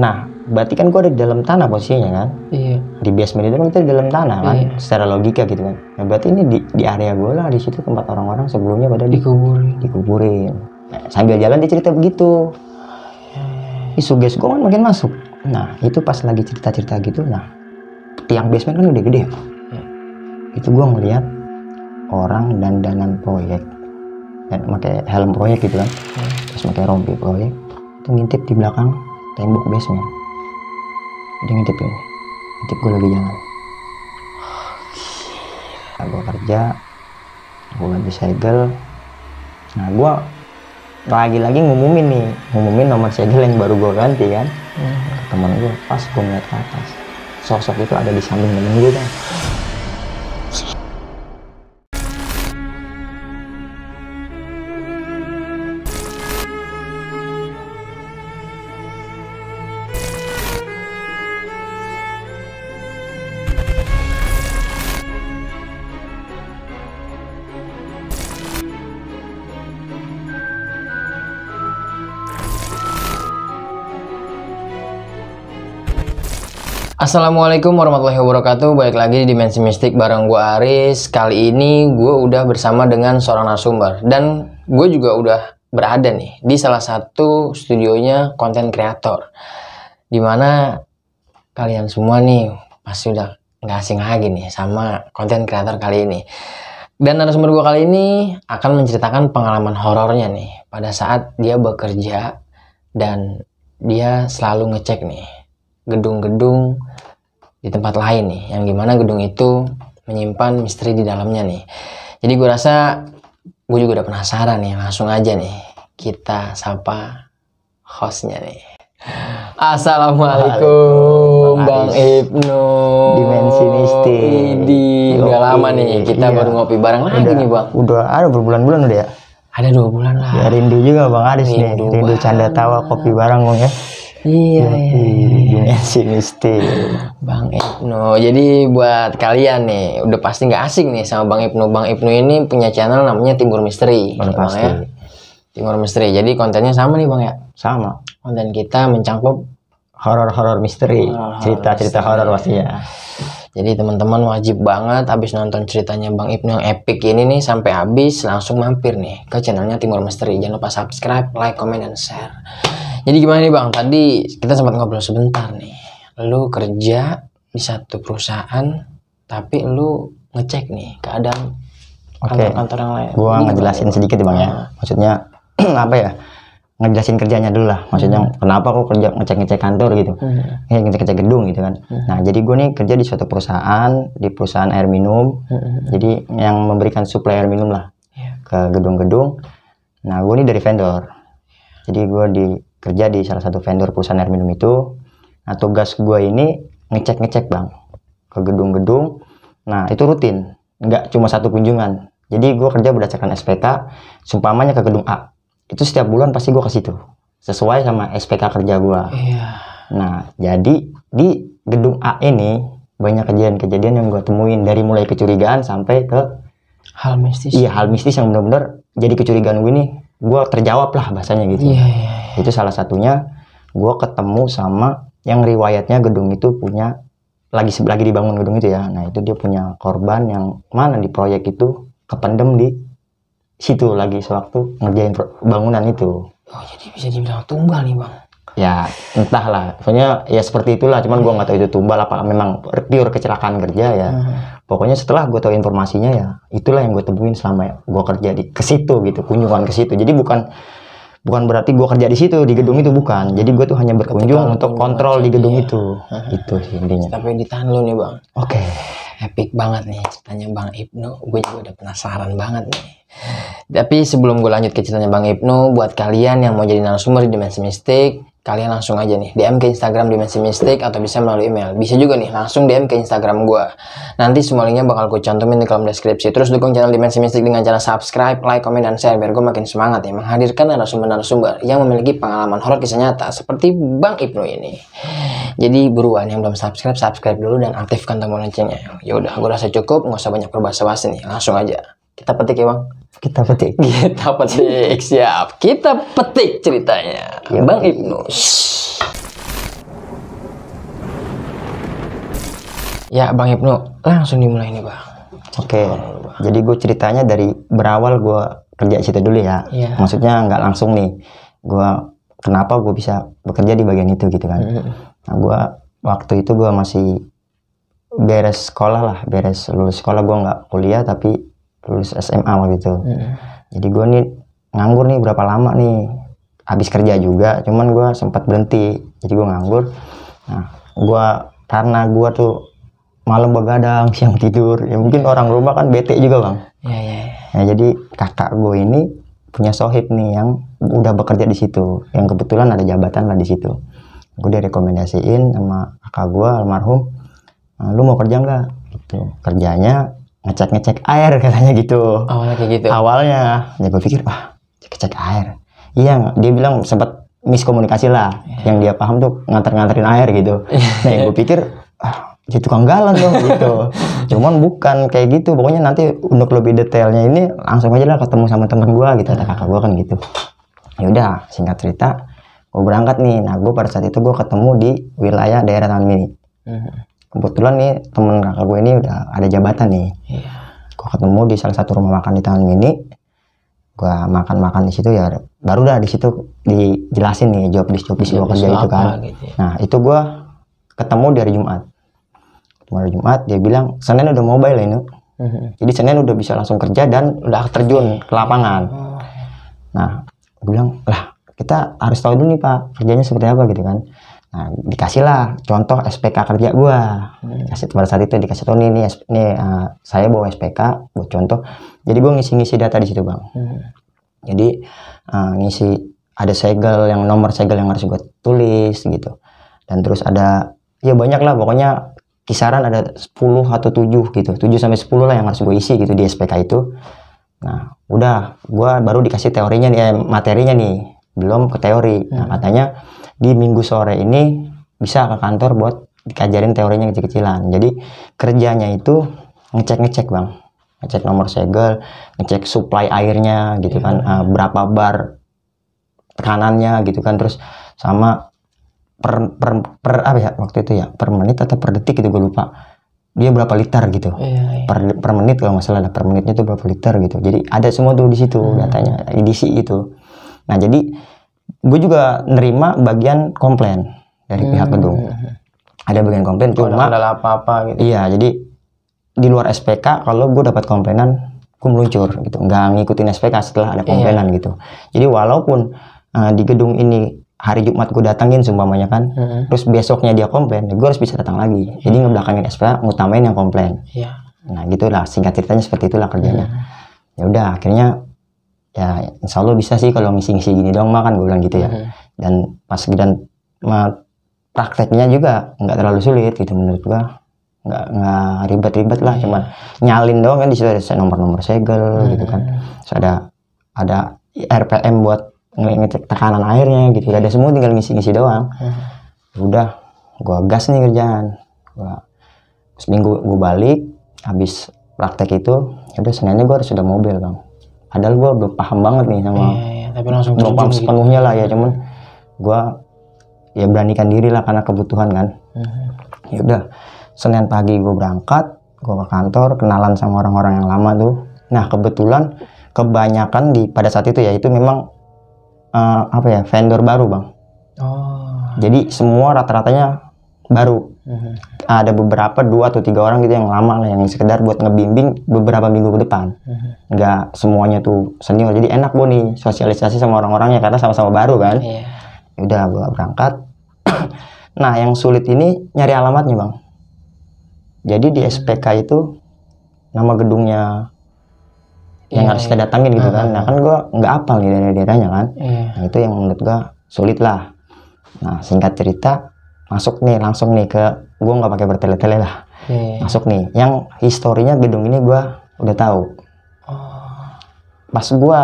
Nah, berarti kan gue ada di dalam tanah posisinya kan? Iya. Di basement itu kan kita di dalam tanah kan? Iya. Secara logika gitu kan. Nah, berarti ini di area gue lah, di situ tempat orang-orang sebelumnya pada dikuburin. Nah, sambil jalan dia cerita begitu. Suges gue kan makin masuk. Nah, itu pas lagi cerita-cerita gitu, nah tiang basement kan gede-gede. Itu gue ngeliat orang dandanan proyek dan pakai helm proyek gitu kan, terus pakai rompi proyek, itu ngintip di belakang tembok basement. Dia ngintip gue lagi jalan. Nah, gue kerja, gue ganti segel. Nah, gue lagi-lagi ngumumin nomor segel yang baru gue ganti kan. Temen gue, pas gue ngeliat ke atas, sosok itu ada di samping temen gue kan. Assalamualaikum warahmatullahi wabarakatuh. Balik lagi di Dimensi Mistik bareng gue Aris. Kali ini gue udah bersama dengan seorang narasumber, dan gue juga udah berada nih di salah satu studionya konten kreator, dimana kalian semua nih pasti udah nggak asing lagi nih sama konten kreator kali ini. Dan narasumber gue kali ini akan menceritakan pengalaman horornya nih pada saat dia bekerja, dan dia selalu ngecek nih gedung-gedung di tempat lain nih, yang gimana gedung itu menyimpan misteri di dalamnya nih. Jadi gue rasa gue juga udah penasaran nih, langsung aja nih kita sapa hostnya nih. Assalamualaikum Bang Ibnu, Dimensi Mistik. Udah lama nih kita baru ngopi bareng lagi nih Bang. Udah ada berbulan-bulan udah ya? Ada 2 bulan lah. Ya, rindu juga Bang Aris nih, rindu canda tawa kopi bareng Bang ya. Iya. Dimensi Mistik Bang Ibnu. Jadi buat kalian nih udah pasti nggak asing nih sama Bang Ibnu. Bang Ibnu ini punya channel namanya Timur Misteri. Pasti. Ya? Timur Misteri. Jadi kontennya sama nih Bang ya? Sama. Konten kita mencangkup horor misteri, cerita-cerita horor pastinya. Jadi teman-teman wajib banget habis nonton ceritanya Bang Ibnu yang epic ini nih sampai habis langsung mampir nih ke channelnya Timur Misteri. Jangan lupa subscribe, like, comment, dan share. Jadi gimana nih Bang? Tadi kita sempat ngobrol sebentar nih. Lu kerja di satu perusahaan, tapi lu ngecek nih keadaan kantor-kantor yang lain. Gua ngejelasin sedikit Bang ya. Maksudnya apa ya? Ngejelasin kerjanya dulu lah. Maksudnya kenapa kok kerja ngecek-ngecek kantor gitu. Ngecek-ngecek gedung gitu kan. Nah, jadi gue nih kerja di suatu perusahaan, di perusahaan air minum. Jadi yang memberikan suplai air minum lah ke gedung-gedung. Nah, gue nih dari vendor. Jadi gue kerja di salah satu vendor perusahaan air minum itu. Nah, tugas gue ini ngecek-ngecek Bang ke gedung-gedung. Nah, itu rutin, nggak cuma satu kunjungan. Jadi gue kerja berdasarkan SPK. Sumpamanya ke gedung A, itu setiap bulan pasti gue ke situ sesuai sama SPK kerja gue. Nah, jadi di gedung A ini banyak kejadian-kejadian yang gue temuin, dari mulai kecurigaan sampai ke hal mistis. Iya, hal mistis yang benar-benar jadi kecurigaan gue nih, gue terjawab lah bahasanya gitu. Itu salah satunya gue ketemu sama yang riwayatnya gedung itu punya lagi dibangun gedung itu ya. Nah, itu dia punya korban yang mana di proyek itu kependem di situ lagi sewaktu ngerjain bangunan itu. Oh, jadi bisa dibilang tumbal nih Bang? Ya entahlah, pokoknya ya seperti itulah. Cuman gue nggak tahu itu tumbal apa memang pure kecelakaan kerja ya. Pokoknya setelah gue tahu informasinya ya itulah yang gue temuin selama gue kerja ke situ gitu, kunjungan ke situ. Jadi bukan berarti gue kerja di situ, di gedung itu bukan. Jadi gue tuh hanya berkunjung untuk kontrol di gedung itu. Itu sih intinya. Tapi ditahan lu nih Bang. Oke. Epic banget nih ceritanya Bang Ibnu. Gue juga udah penasaran banget nih. Tapi sebelum gue lanjut ke ceritanya Bang Ibnu, buat kalian yang mau jadi narasumber di Dimensi Mistik, kalian langsung aja nih DM ke Instagram Dimensi Mistik atau bisa melalui email. Bisa juga nih langsung DM ke Instagram gue. Nanti semua linknya bakal gue cantumin di kolom deskripsi. Terus dukung channel Dimensi Mistik dengan cara subscribe, like, comment, dan share biar gue makin semangat ya menghadirkan narasumber-narasumber yang memiliki pengalaman horor kisah nyata seperti Bang Ibnu ini. Jadi buruan yang belum subscribe dulu dan aktifkan tombol loncengnya. Ya udah, gue rasa cukup, nggak usah banyak berbahasa-basi nih. Langsung aja kita petik ya Bang. Kita petik. Siap. Kita petik ceritanya Bang Ibnu. Ya Bang Ibnu, langsung dimulai nih Bang. Oke, jadi gue ceritanya dari berawal gue kerja di situ dulu ya. Iya. Maksudnya nggak langsung nih, kenapa gue bisa bekerja di bagian itu gitu kan. Nah gue waktu itu gue masih beres sekolah lah, lulus sekolah, gue nggak kuliah tapi lulus SMA waktu itu. Jadi gue nih nganggur nih berapa lama nih, habis kerja juga, cuman gue sempat berhenti, jadi gue nganggur. Nah karena gue tuh malam begadang, siang tidur, ya mungkin orang rumah kan bete juga bang. Nah jadi kakak gue ini punya sohib nih yang udah bekerja di situ, yang kebetulan ada jabatan lah di situ. Gue direkomendasiin sama kakak gue almarhum, lu mau kerja nggak? Gitu. Kerjanya ngecek air katanya gitu. Awalnya kayak gitu. Awalnya, ya gue pikir cek air. Iya, dia bilang sempat miskomunikasi lah. Yang dia paham tuh nganterin air gitu. Nah yang gue pikir jadi tukang galon dong gitu. Cuman bukan kayak gitu. Pokoknya nanti untuk lebih detailnya ini langsung aja lah ketemu sama temen gue gitu. Ada kakak gue kan gitu. Ya udah, singkat cerita, gue berangkat nih. Nah gue pada saat itu gue ketemu di wilayah daerah Taman Mini. Kebetulan nih temen kakak gue ini udah ada jabatan nih. Gue ketemu di salah satu rumah makan di Taman Mini. Gue makan di situ ya. Baru dah di situ dijelasin nih job di gue kerja itu kan. Gitu ya. Nah itu gue ketemu di hari Jumat. Dia bilang Senin udah mobile ini. Jadi Senin udah bisa langsung kerja dan udah terjun ke lapangan. Nah gue bilang lah kita harus tahu dulu nih Pak kerjanya seperti apa gitu kan. Nah dikasih lah contoh SPK kerja gue. Pada saat itu dikasih tahu nih saya bawa SPK buat contoh. Jadi gue ngisi data di situ bang. Jadi ngisi ada segel, yang nomor segel yang harus gue tulis gitu. Dan terus ada ya banyak lah pokoknya kisaran ada 10 atau 7 gitu. 7 sampai 10 lah yang harus gue isi gitu di SPK itu. Nah udah gue baru dikasih teorinya nih, materinya nih. Belum ke teori. Nah katanya di minggu sore ini bisa ke kantor buat dikajarin teorinya kecil-kecilan. Jadi kerjanya itu ngecek bang, ngecek nomor segel, ngecek supply airnya gitu kan, berapa bar tekanannya gitu kan, terus sama per apa ya waktu itu ya, per menit atau per detik gitu gue lupa, dia berapa liter gitu. Per menit kalau nggak salah, per menitnya itu berapa liter gitu. Jadi ada semua tuh di situ datanya, edisi itu. Nah jadi gue juga nerima bagian komplain dari pihak gedung. Ada bagian komplain, cuma ada apa-apa gitu. Iya, jadi di luar SPK kalau gue dapat komplainan, gue meluncur gitu, nggak ngikutin SPK setelah ada komplainan gitu. Jadi walaupun di gedung ini hari Jumat gue datangin sumpamanya kan, terus besoknya dia komplain, gue harus bisa datang lagi. Jadi ngebelakangin SPK, ngutamain yang komplain. Nah gitulah, singkat ceritanya seperti itulah kerjanya. Ya udah, akhirnya ya insya Allah bisa sih kalau ngisi-ngisi gini dong mah kan, gue bilang gitu ya. Dan pas prakteknya juga nggak terlalu sulit gitu menurut gue, nggak ribet-ribet lah, cuman nyalin doang kan. Di situ ada nomor-nomor segel gitu kan, terus ada RPM buat ngecek tekanan airnya gitu, ada semua, tinggal ngisi-ngisi doang. Udah gua gas nih kerjaan, seminggu gue balik habis praktek itu, udah Seninnya gue harus sudah mobil bang. Padahal gue belum paham banget nih sama, tapi langsung belum paham sepenuhnya lah ya, cuman gue ya beranikan diri lah karena kebutuhan kan. Ya udah Senin pagi gue berangkat, gue ke kantor, kenalan sama orang-orang yang lama tuh. Nah kebetulan kebanyakan pada saat itu ya itu memang vendor baru bang. Jadi semua rata-ratanya baru. Ada beberapa 2 atau 3 orang gitu yang lama lah, yang sekedar buat ngebimbing beberapa minggu ke depan. Nggak semuanya tuh senior, jadi enak gue nih sosialisasi sama orang-orangnya karena sama-sama baru kan. Udah gue berangkat. Nah yang sulit ini nyari alamatnya bang. Jadi di SPK itu nama gedungnya yang harus kita datangin gitu kan. Nah kan gue nggak hafal nih daerah-daerahnya kan. Nah itu yang menurut gue sulit lah. Nah singkat cerita masuk nih langsung nih ke, gue nggak pakai bertele-tele lah. Masuk nih yang historinya gedung ini gue udah tahu. Pas gue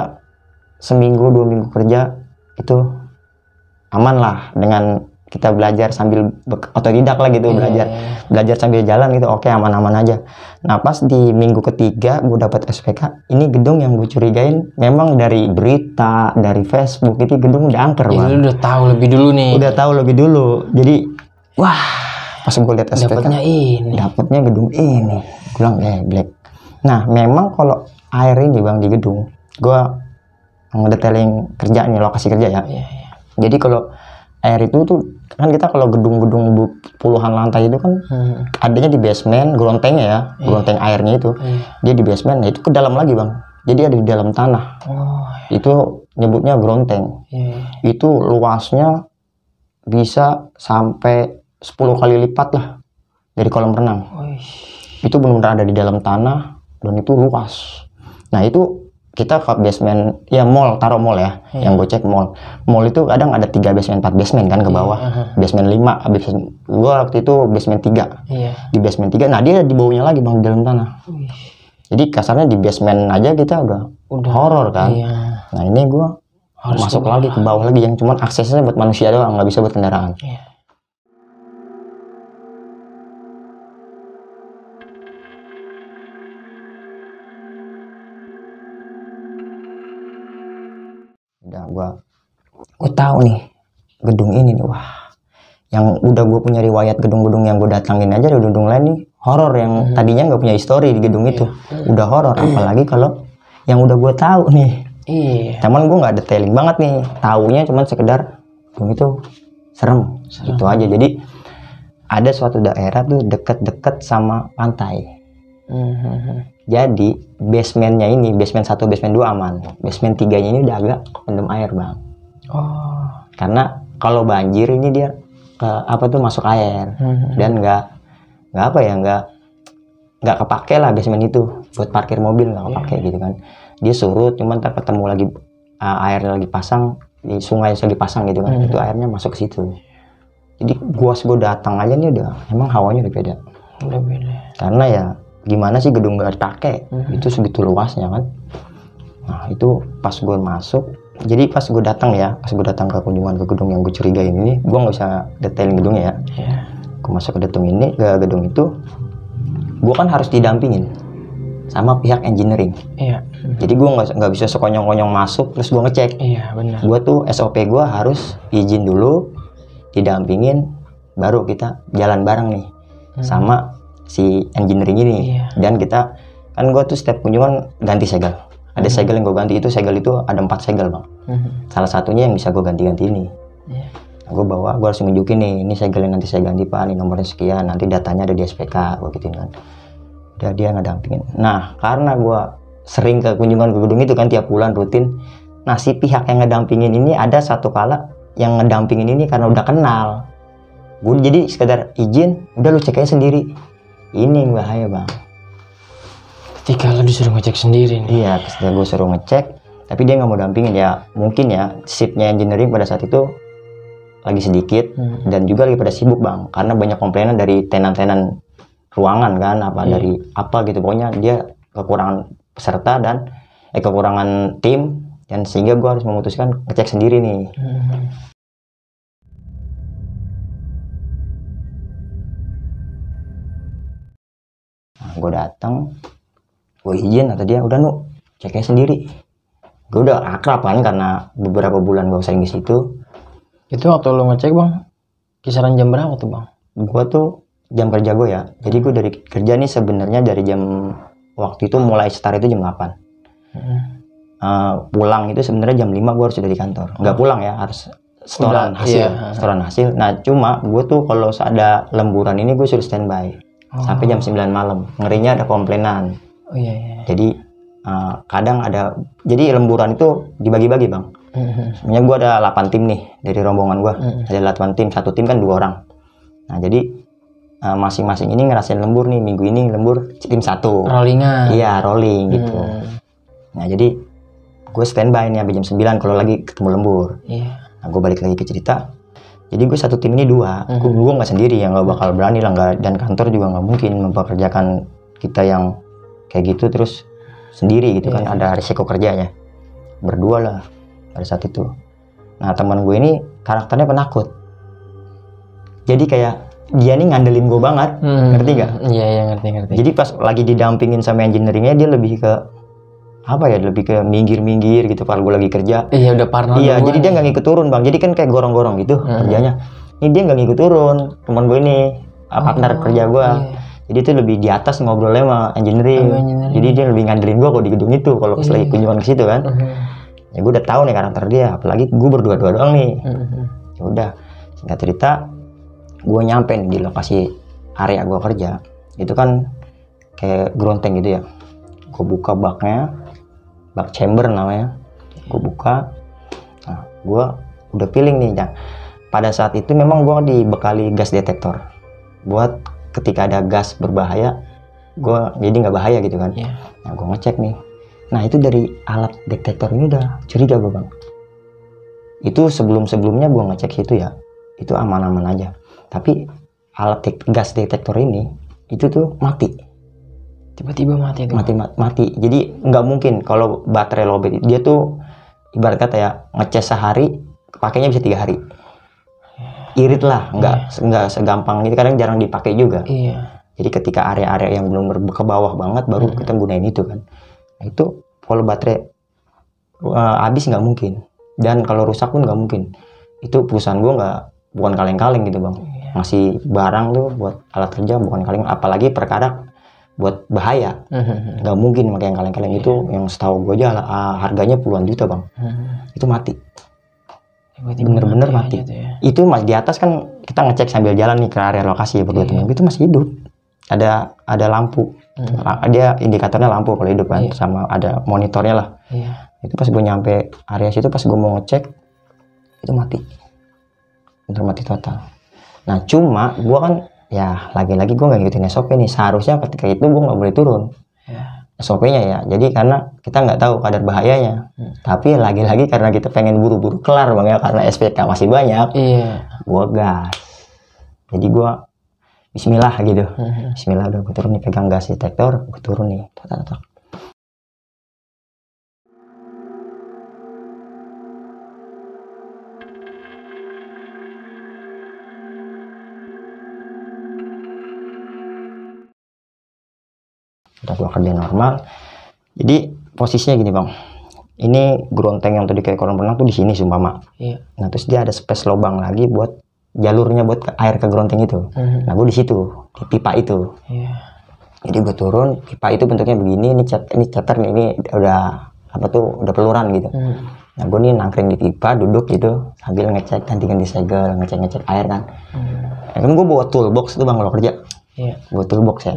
seminggu 2 minggu kerja itu aman lah, dengan kita belajar sambil otodidak lah gitu, belajar sambil jalan gitu, oke, aman-aman aja. Nah pas di minggu ketiga gue dapat SPK, ini gedung yang gue curigain memang dari berita, dari Facebook, itu gedung udah angker. Jadi lu udah tahu lebih dulu nih. Udah tahu lebih dulu, jadi wah Pas gue lihat SPK, dapatnya gedung ini. Gue bilang black. Nah, memang kalau air ini bang di gedung, gue ngedetailing kerja nih, lokasi kerja ya. Jadi kalau air itu tuh kan kita kalau gedung-gedung puluhan lantai itu kan adanya di basement, grontengnya ya, gronteng airnya itu dia di basement, nah itu ke dalam lagi bang. Jadi ada di dalam tanah. Itu nyebutnya gronteng. Itu luasnya bisa sampai 10 kali lipat lah dari kolam renang. Itu benar-benar ada di dalam tanah dan itu luas. Nah itu kita ke basement, ya mall, taruh mall ya, yang gue cek mall. Mall itu kadang ada 3 basement, 4 basement kan ke bawah. Basement 5, gue waktu itu basement 3. Di basement 3, nah dia di bawahnya lagi bang, di dalam tanah. Jadi kasarnya di basement aja kita udah horor kan. Nah ini gue masuk lagi ke bawah lagi, yang cuman aksesnya buat manusia doang, nggak bisa buat kendaraan. Udah gue tahu nih gedung ini nih, wah, yang udah gue punya riwayat gedung-gedung yang gue datangin aja, ada gedung lain nih horor yang tadinya nggak punya histori di gedung itu udah horor, apalagi kalau yang udah gue tahu nih. Cuman gue nggak detailing banget nih, taunya cuman sekedar gedung itu serem gitu aja. Jadi ada suatu daerah tuh deket-deket sama pantai. Jadi basementnya ini, basement 1, basement 2 aman, basement 3-nya ini udah agak pendem air bang. Karena kalau banjir ini dia masuk air dan nggak kepake lah basement itu buat parkir mobil, nggak kepake gitu kan. Dia surut, cuman tak ketemu lagi airnya lagi pasang di sungai lagi pasang gitu kan. Itu airnya masuk ke situ. Jadi gue datang aja nih udah emang hawanya udah beda. Karena ya gimana sih gedung nggak dipakai, itu segitu luasnya kan. Nah itu pas gue masuk, jadi pas gue datang ke kunjungan ke gedung yang gue curigain ini, gue nggak bisa detailing gedungnya ya. Gue masuk ke gedung itu, gue kan harus didampingin sama pihak engineering. Jadi gue nggak bisa sekonyong-konyong masuk terus gue ngecek. Gue tuh SOP gue harus izin dulu, didampingin, baru kita jalan bareng nih sama si engineering ini. Dan kita kan gue tuh setiap kunjungan ganti segel. Ada segel yang gue ganti, itu segel itu ada 4 segel bang. Salah satunya yang bisa gue ganti-ganti ini. Gue harus nunjukin nih, ini segel yang nanti saya ganti pak, ini nomornya sekian, nanti datanya ada di SPK, gue gituin kan. Udah dia ngedampingin. Nah karena gue sering ke kunjungan ke gedung itu kan tiap bulan rutin. Nah si pihak yang ngedampingin ini ada satu kala yang ngedampingin ini karena udah kenal. Gue jadi sekedar izin, udah lu cek aja sendiri. Ini yang bahaya bang. Ketika lo disuruh ngecek sendiri nih. Iya, ketika gue suruh ngecek, tapi dia nggak mau dampingin ya. Mungkin ya shiftnya engineering pada saat itu lagi sedikit dan juga lagi pada sibuk bang, karena banyak komplainan dari tenan-tenan ruangan kan, dari apa gitu. Pokoknya dia kekurangan peserta dan kekurangan tim, dan sehingga gue harus memutuskan ngecek sendiri nih. Gue datang, gue izin, atau dia udah ceknya sendiri. Gue udah akrab kan karena beberapa bulan gue sering di situ. Itu waktu lo ngecek bang, kisaran jam berapa tuh bang? Gue tuh jam kerja gue ya, jadi gue dari kerja nih sebenarnya dari jam waktu itu mulai start itu jam 8. Pulang itu sebenarnya jam 5 gue harus sudah di kantor. Nggak pulang ya, harus setoran hasil. Nah cuma gue tuh kalau ada lemburan ini gue suruh standby sampai jam 9 malam. Ngerinya ada komplainan. Jadi kadang ada, jadi lemburan itu dibagi-bagi bang. Sebenarnya gue ada 8 tim nih dari rombongan gue. Ada 8 tim, satu tim kan 2 orang. Nah jadi masing-masing ini ngerasain lembur nih, minggu ini lembur tim 1. Rollingan. Iya, rolling gitu. Nah jadi gue standby nih sampai jam 9 kalau lagi ketemu lembur. Nah gue balik lagi ke cerita. Jadi gue satu tim ini 2. Gue nggak sendiri, yang nggak bakal berani lah, dan kantor juga nggak mungkin mempekerjakan kita yang kayak gitu terus sendiri gitu kan. Ada risiko kerjanya. Berdua lah pada saat itu. Nah teman gue ini karakternya penakut. Jadi kayak dia nih ngandelin gue banget, ngerti gak? Iya ngerti. Jadi pas lagi didampingin sama engineeringnya, dia lebih ke lebih ke minggir gitu kalau gue lagi kerja. Iya udah parno. Iya, jadi dia nggak ngikut turun bang. Jadi kan kayak gorong-gorong gitu kerjanya. Ini dia nggak ngikut turun, teman gue ini. partner kerja gue. Jadi itu lebih di atas ngobrolnya sama engineering. Jadi dia lebih ngandelin gue kalau di gedung itu kalau pas lagi kunjungan ke situ kan. Ya gue udah tahu nih karakter dia, apalagi gue berdua doang nih. Ya udah, singkat cerita gue nyampe nih di lokasi area gue kerja. Itu kan kayak gronteng gitu ya. Gue buka baknya, bak chamber namanya. Gue buka. Nah, gue udah feeling nih. Nah, pada saat itu memang gue dibekali gas detektor buat ketika ada gas berbahaya, gue jadi nggak bahaya gitu kan. Nah, gue ngecek nih. Nah, itu dari alat detektor ini udah curiga gue, Bang. Itu sebelumnya gue ngecek situ ya, itu aman-aman aja. Tapi alat gas detektor ini itu tuh mati. Tiba-tiba mati tuh. Mati. Jadi nggak mungkin kalau baterai lowbat dia tuh ibarat kata ya ngecas sehari, pakainya bisa 3 hari. Irit lah, nggak segampang itu, kadang jarang dipakai juga. Jadi ketika area-area yang belum ke bawah banget baru kita gunain itu kan. Nah, itu kalau baterai habis nggak mungkin, dan kalau rusak pun nggak mungkin. Itu perusahaan gue bukan kaleng-kaleng gitu, Bang. Ngasih barang tuh buat alat kerja bukan kaleng, apalagi perkara buat bahaya. Nggak mungkin pakai yang kaleng-kaleng. Itu yang setahu gue aja harganya puluhan juta, Bang. Itu mati. Bener-bener mati. Itu di atas kan kita ngecek sambil jalan nih ke area lokasi ya, berdua teman. Itu masih hidup. Ada lampu. Dia indikatornya lampu kalau hidup kan, sama ada monitornya lah. Itu pas gue nyampe area situ, pas gue mau ngecek itu mati. Bener mati total. Nah, cuma gue kan ya lagi-lagi gue nggak ngikutin SOP nih. Seharusnya ketika itu gue nggak boleh turun. SOP-nya ya. Jadi karena kita nggak tahu kadar bahayanya. Tapi lagi-lagi karena kita pengen buru-buru kelar, Bang ya, karena SPK masih banyak. Gue gas. Jadi gue Bismillah gitu. Bismillah, udah gue turun nih, pegang gas detektor, gue turun nih. Udah gue kerja normal. Jadi posisinya gini, Bang. Ini gronteng yang tadi kayak kolam renang tuh di sini sumpama. Nah, terus dia ada space lubang lagi buat jalurnya buat air ke gronteng itu. Nah, gue di situ, di pipa itu. Jadi gue turun, pipa itu bentuknya begini, ini ceter nih, ini udah peluran gitu. Nah, gue nih nangkring di pipa, duduk gitu sambil ngecek ganti segel, ngecek air kan. Nah, kan gue bawa toolbox tuh, Bang, kalau kerja. Gue toolbox ya.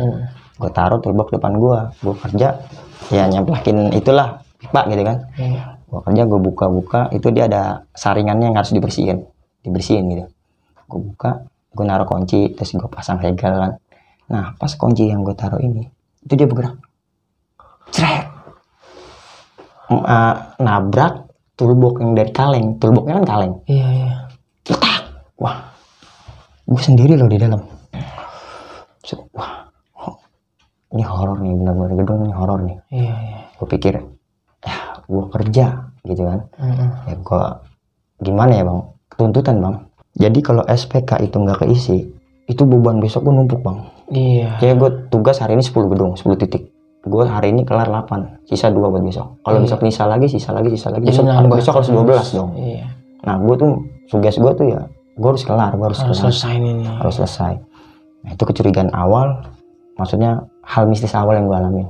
Gue taruh toolbox depan gue kerja ya, nyemplakin itulah pipa gitu kan. Gue kerja, gue buka, itu dia ada saringannya yang harus dibersihin gitu. Gue buka, gue naruh kunci, terus gue pasang segel kan. Nah, pas kunci yang gue taruh ini, itu dia bergerak, cret, nabrak toolbox yang dari kaleng. Toolboxnya kan kaleng. Cetak, wah, gue sendiri loh di dalam. Wah, ini horor nih, benar-benar gedung ini horor nih. Gue pikir, ya gue kerja gitu kan. Ya gue gimana ya, Bang, tuntutan, Bang. Jadi kalau SPK itu nggak keisi, itu beban besok gue numpuk, Bang. Jadi gue tugas hari ini 10 gedung, 10 titik. Gue hari ini kelar 8, sisa 2 buat besok. Kalau besok sisa lagi. Besok harus 12 dong. Nah, gue tuh tugas gue tuh ya, gue harus kelar, harus selesai. Nah, itu kecurigaan awal, maksudnya hal mistis awal yang gue alamin.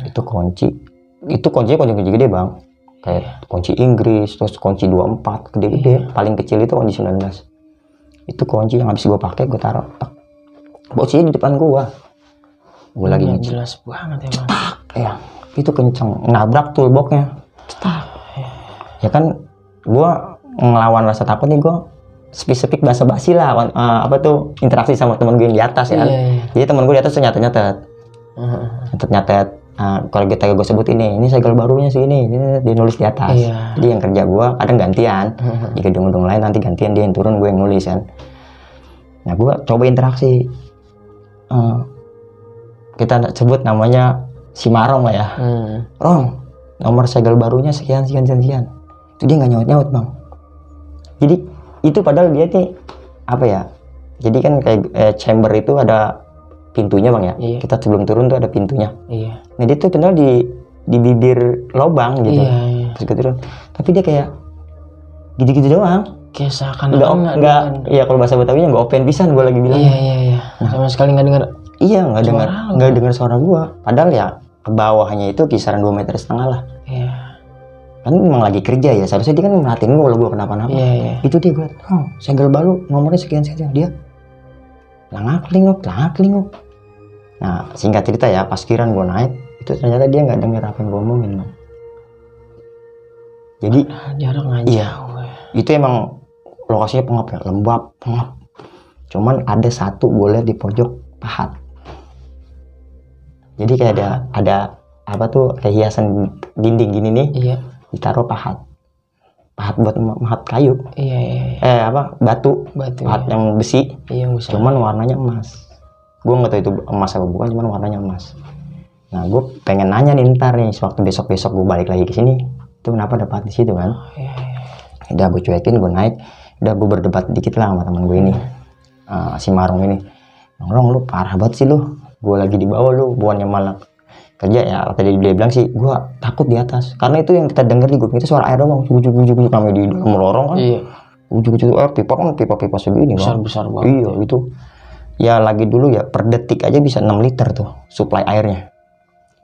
Itu kuncinya kunci gede, Bang. Kayak kunci Inggris, terus kunci 24 gede-gede. Paling kecil itu kunci 19. Itu kunci yang habis gue pakai, gue taruh, bocinya di depan gue lagi ngecek. Jelas banget ya, Bang. Ya, itu kenceng, nabrak toolboxnya. Ya kan, gue ngelawan rasa takut nih, gue spesifik basa-basi lah, interaksi sama temen gue yang di atas ya. Jadi temen gue di atas tuh nyatet. Kalau gue sebut ini segel barunya sih ini dia nulis di atas. Jadi yang kerja gue kadang gantian. Di gedung-gedung lain nanti gantian, dia yang turun, gue yang nulis kan. Nah, gue coba interaksi. Kita sebut namanya si Marong lah ya. Rong, nomor segel barunya sekian. Itu dia nggak nyaut-nyaut, Bang. Jadi itu padahal dia nih apa ya? Jadi kan kayak chamber itu ada pintunya, Bang ya. Kita sebelum turun tuh ada pintunya. Nah, dia tuh padahal di bibir lubang gitu. Terus gue turun. Tapi dia kayak gitu-gitu doang. Kayak seakan-akan Nggak, iya kalau bahasa Betawinya nggak open pisan gue lagi bilang. Iya. Sama sekali nggak dengar. Iya, nggak dengar suara gue. Padahal ya ke bawahnya itu kisaran 2,5 meter lah. Iya. Kan memang lagi kerja ya, seharusnya dia kan merhatiin gue kalau gue kenapa-napa. Iya. Itu dia gue, segel balu nomornya sekian dia. Langak linguk. Nah, singkat cerita ya, pas kiran gue naik, itu ternyata dia nggak dengar apa yang gue omongin, Bang. Jadi jarak nggak jauh. Itu emang lokasinya pengap ya, lembab, pengap. Cuman ada satu gue lihat di pojok pahat. Jadi kayak ada apa tuh, kayak hiasan dinding gini nih. Iya. Ditaruh pahat buat mahat kayu. Iya. Batu pahat iya. yang besi. Iya, yang besar. Cuman warnanya emas. Gue nggak tahu itu emas apa bukan, cuman warnanya emas. Nah, gue pengen nanya nih ntar nih, sewaktu besok gue balik lagi ke sini, itu kenapa dapat di situ kan? Iya. Udah gue cuekin, gue naik, udah gue berdebat dikit lah sama teman gue ini, si Marung ini. Nong, lu parah banget sih lu, gue lagi di bawah lu, bukannya malah kerja ya. Tadi dia bilang sih, gue takut di atas, karena itu yang kita denger di grup itu suara air doang, cukup kami di dalam lorong kan. Iya. Ujuk air, pipa segini kan. Besar banget. Iya itu. Ya lagi dulu ya per detik aja bisa 6 liter tuh supply airnya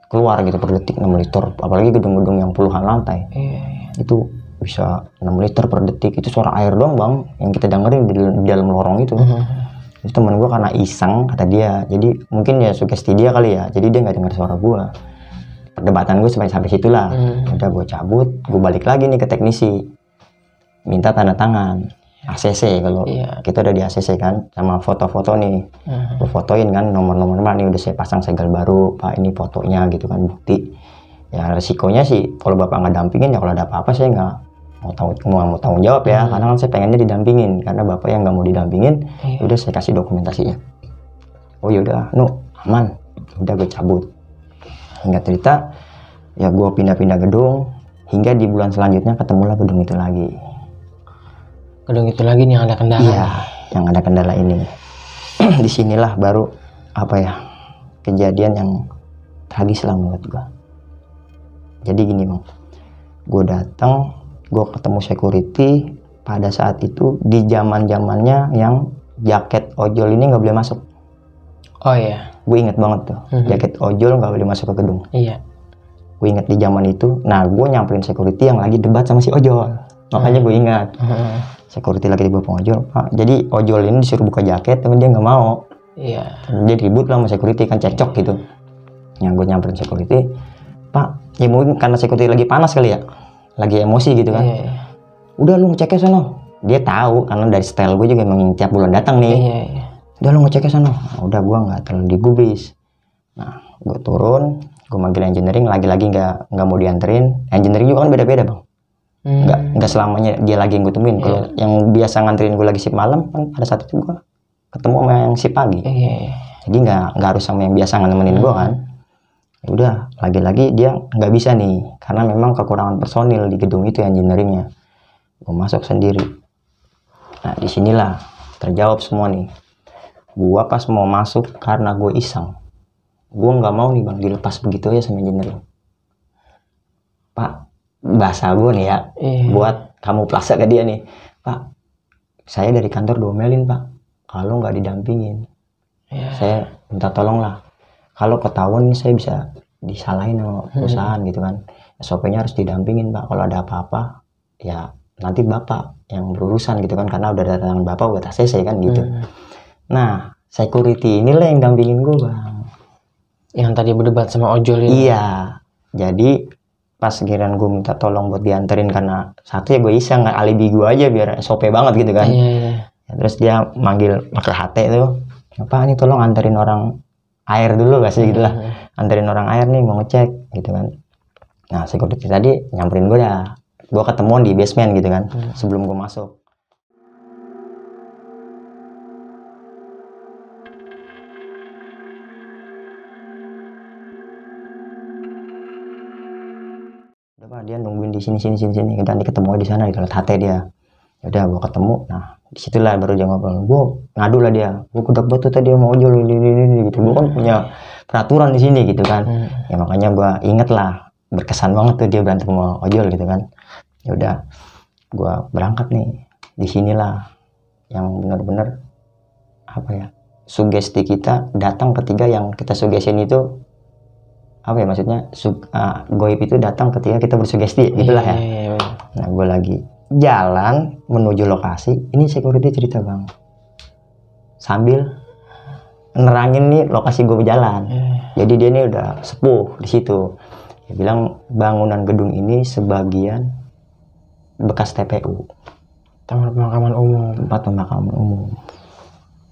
keluar gitu per detik, 6 liter. Apalagi gedung-gedung yang puluhan lantai. Iya. Itu bisa 6 liter per detik. Itu suara air doang bang yang kita dengerin di dalam lorong itu. Itu temen gue karena iseng kata dia, jadi mungkin ya sugesti dia kali ya, jadi dia nggak dengar suara gue. Perdebatan gue sampai situlah. Udah gue cabut, gue balik lagi nih ke teknisi, minta tanda tangan ACC. Kalau kita udah di ACC kan, sama foto-foto nih, gue fotoin kan nomor-nomor nih udah saya pasang segel baru pak, ini fotonya gitu kan, bukti. Ya resikonya sih kalau bapak nggak dampingin ya, kalau ada apa-apa saya nggak mau tanggung jawab ya, karena kan saya pengennya didampingin, karena bapak yang nggak mau didampingin, udah saya kasih dokumentasinya. Oh yaudah, aman, udah gue cabut. Hingga cerita, ya gue pindah-pindah gedung, hingga di bulan selanjutnya ketemulah gedung itu lagi. Gedung itu lagi nih yang ada kendala. Iya, yang ada kendala ini. Disinilah baru kejadian yang tragis lah menurut gue. Jadi gini bang, gue datang, gue ketemu security pada saat itu di zamannya yang jaket ojol ini nggak boleh masuk. Oh iya. Gue inget banget tuh, jaket ojol nggak boleh masuk ke gedung. Iya. Gue inget di zaman itu. Nah, gue nyamperin security yang lagi debat sama si ojol. Makanya gue ingat. Security lagi dibawa pengojol, pak. Jadi ojol ini disuruh buka jaket, tapi dia nggak mau. Iya. Dia ribut lah sama security, kan cekcok gitu. Yang gue nyamperin security, pak. Ya mungkin karena security lagi panas kali ya, lagi emosi gitu kan. Iya. Udah lu ngeceknya sana. Dia tahu karena dari style gue juga emang tiap bulan datang nih. Iya. Udah lu ngeceknya sana. Nah, udah gue nggak terlalu digubris. Nah, gue turun, gue manggil engineering, lagi-lagi nggak mau dianterin. Engineering juga kan beda-beda bang. Nggak selamanya dia lagi yang gue temuin. Kalau yang biasa nganterin gue lagi shift malam, kan pada saat itu gue ketemu sama yang shift pagi. Jadi nggak harus sama yang biasa nemenin gue kan. Udah lagi-lagi dia nggak bisa nih, karena memang kekurangan personil di gedung itu engineeringnya. Gue masuk sendiri. Nah disinilah terjawab semua nih. Gue pas mau masuk karena gue iseng, gue nggak mau nih bang dilepas begitu aja sama engineering. Pak, bahasa gue nih ya, buat kamu plaza ke dia nih, pak, saya dari kantor diomelin pak, kalau nggak didampingin, saya minta tolong lah. Kalau ketahuan nih saya bisa disalahin sama perusahaan gitu kan. SOP-nya harus didampingin pak. Kalau ada apa-apa ya nanti bapak yang berurusan gitu kan, karena udah datang bapak buat ACC kan gitu. Nah security inilah yang dampingin gue bang. Yang tadi berdebat sama ojol ini. Iya. Jadi pas giliran gue minta tolong buat dianterin, karena satu ya gue iseng, alibi gue aja biar SOP banget gitu kan. Iya. Ya, terus dia manggil pakai HT tuh, apa ini tolong anterin orang air dulu gak sih gitu lah, anterin orang air nih mau ngecek gitu kan. Nah security tadi nyamperin gue dah, gue ketemuan di basement gitu kan, sebelum gue masuk. Udah pak, dia nungguin di sini, dan ketemu di sana di toilet HT dia. Udah gue ketemu, nah disitulah baru dia ngobrol. Gue ngadu lah dia, gue kudak batu tadi mau ojol ini gitu. Gue kan punya peraturan di sini gitu kan. Ya makanya gue inget lah, berkesan banget tuh dia berantem sama ojol gitu kan. Ya udah, gua berangkat nih. Di sinilah yang benar-benar apa ya, sugesti kita datang ketika yang kita sugestin itu apa ya, maksudnya goib itu datang ketika kita bersugesti, gitulah ya. Nah, gue lagi jalan menuju lokasi, ini security cerita bang, sambil nerangin nih lokasi gue berjalan. Jadi dia ini udah sepuh di situ. Dia bilang bangunan gedung ini sebagian bekas TPU, tempat pemakaman umum.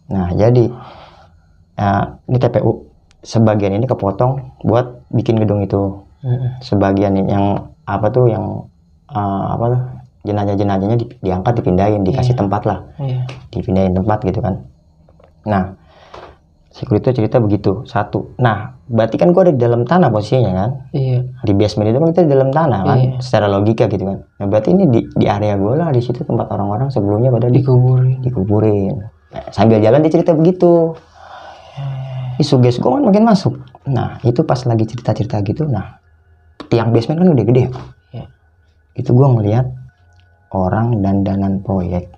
Nah, jadi ini TPU, sebagian ini kepotong buat bikin gedung itu. Sebagian yang apa tuh, yang apa tuh, jenazah-jenazahnya diangkat, dipindahin, dikasih tempat lah. Dipindahin tempat gitu kan. Nah, security cerita begitu. Satu. Nah, berarti kan gua ada di dalam tanah posisinya kan? Di basement itu kan kita di dalam tanah kan? Secara logika gitu kan. Nah, berarti ini di area gua lah, di situ tempat orang-orang sebelumnya pada dikuburin. Nah, sambil jalan dia cerita begitu. Suges gue kan makin masuk. Nah, itu pas lagi cerita-cerita gitu, nah tiang basement kan udah gede. Itu gue ngeliat orang dandanan proyek